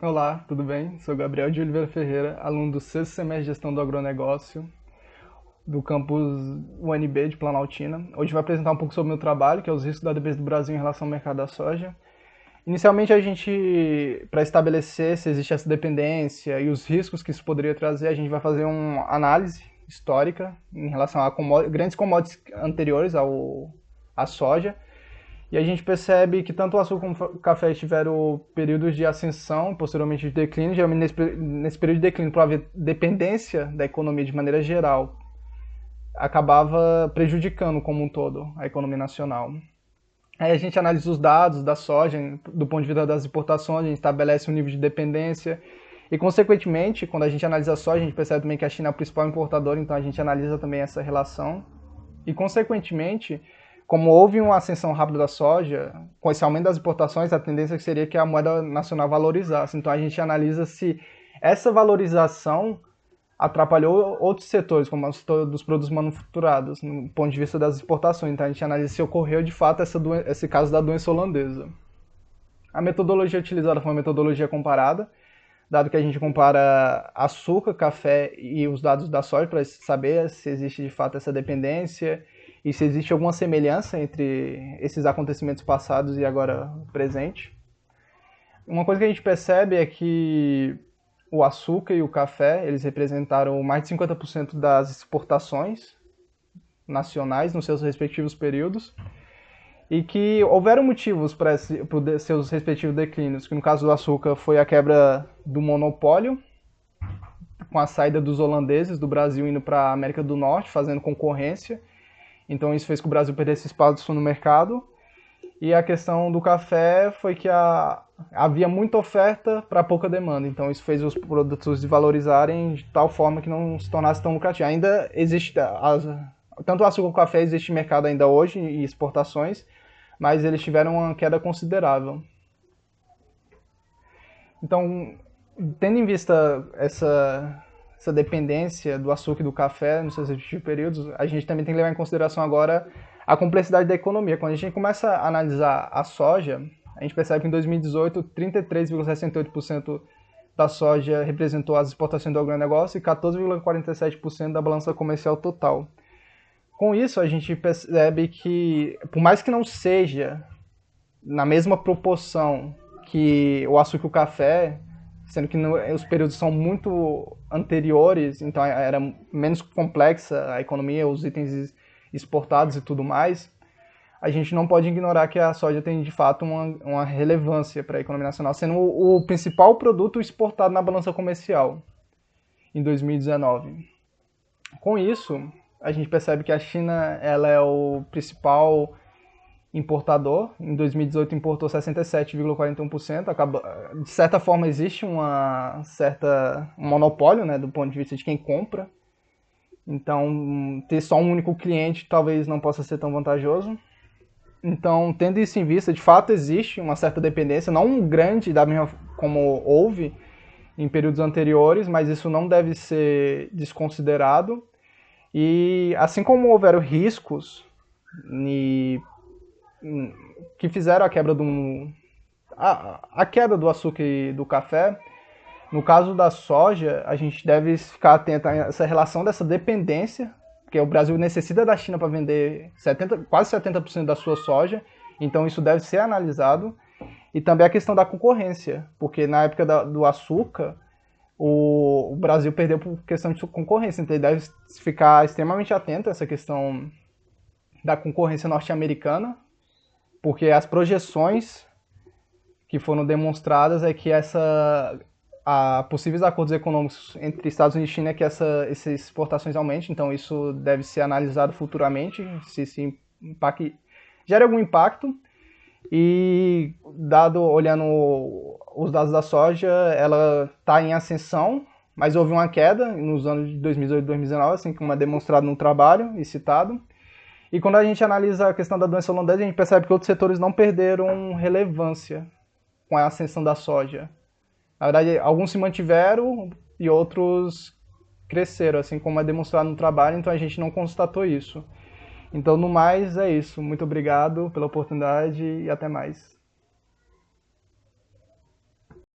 Olá, tudo bem? Sou Gabriel de Oliveira Ferreira, aluno do sexto semestre de Gestão do Agronegócio do campus UNB de Planaltina. Hoje vou apresentar um pouco sobre o meu trabalho, que é os riscos da ADBs do Brasil em relação ao mercado da soja. Inicialmente, para estabelecer se existe essa dependência e os riscos que isso poderia trazer, a gente vai fazer uma análise histórica em relação a grandes commodities anteriores à soja. E a gente percebe que tanto o açúcar como o café tiveram períodos de ascensão e posteriormente de declínio. Geralmente nesse período de declínio, por haver dependência da economia de maneira geral, acabava prejudicando como um todo a economia nacional. Aí a gente analisa os dados da soja do ponto de vista das importações, a gente estabelece um nível de dependência e, consequentemente, quando a gente analisa a soja, a gente percebe também que a China é o principal importador, então a gente analisa também essa relação. E, consequentemente, como houve uma ascensão rápida da soja, com esse aumento das importações, a tendência seria que a moeda nacional valorizasse. Então a gente analisa se essa valorização atrapalhou outros setores, como o setor dos produtos manufaturados, no ponto de vista das exportações. Então a gente analisa se ocorreu de fato esse caso da doença holandesa. A metodologia utilizada foi uma metodologia comparada, dado que a gente compara açúcar, café e os dados da soja para saber se existe de fato essa dependência e se existe alguma semelhança entre esses acontecimentos passados e agora presente. Uma coisa que a gente percebe é que o açúcar e o café, eles representaram mais de 50% das exportações nacionais nos seus respectivos períodos e que houveram motivos para seus respectivos declínios, que no caso do açúcar foi a quebra do monopólio, com a saída dos holandeses do Brasil indo para a América do Norte, fazendo concorrência. Então isso fez que o Brasil perdesse espaço no mercado. E a questão do café foi que havia muita oferta para pouca demanda. Então isso fez os produtos se valorizarem de tal forma que não se tornasse tão lucrativo. Ainda existe, tanto o açúcar como o café existe mercado ainda hoje e exportações, mas eles tiveram uma queda considerável. Então, tendo em vista essa dependência do açúcar e do café nos seus respectivos períodos, a gente também tem que levar em consideração agora a complexidade da economia. Quando a gente começa a analisar a soja, a gente percebe que em 2018, 33,68% da soja representou as exportações do agronegócio e 14,47% da balança comercial total. Com isso, a gente percebe que, por mais que não seja na mesma proporção que o açúcar e o café, sendo que os períodos são muito anteriores, então era menos complexa a economia, os itens exportados e tudo mais, a gente não pode ignorar que a soja tem de fato uma relevância para a economia nacional, sendo o principal produto exportado na balança comercial em 2019. Com isso, a gente percebe que a China ela é o principal importador. Em 2018 importou 67,41%. De certa forma existe um monopólio, né, do ponto de vista de quem compra. Então, ter só um único cliente talvez não possa ser tão vantajoso. Então, tendo isso em vista, de fato existe uma certa dependência, não grande da mesma como houve em períodos anteriores, mas isso não deve ser desconsiderado. E assim como houveram riscos que fizeram a queda do açúcar e do café, no caso da soja, a gente deve ficar atento a essa relação dessa dependência, porque o Brasil necessita da China para vender quase 70% da sua soja, então isso deve ser analisado. E também a questão da concorrência, porque na época do açúcar, o Brasil perdeu por questão de concorrência, então ele deve ficar extremamente atento a essa questão da concorrência norte-americana, porque as projeções que foram demonstradas é que possíveis acordos econômicos entre Estados Unidos e China é que essas exportações aumentem, então isso deve ser analisado futuramente, se esse impacto gera algum impacto. E olhando os dados da soja, ela está em ascensão, mas houve uma queda nos anos de 2018 e 2019, assim como é demonstrado no trabalho e citado. E quando a gente analisa a questão da doença holandesa, a gente percebe que outros setores não perderam relevância com a ascensão da soja. Na verdade, alguns se mantiveram e outros cresceram, assim como é demonstrado no trabalho, então a gente não constatou isso. Então, no mais, é isso. Muito obrigado pela oportunidade e até mais.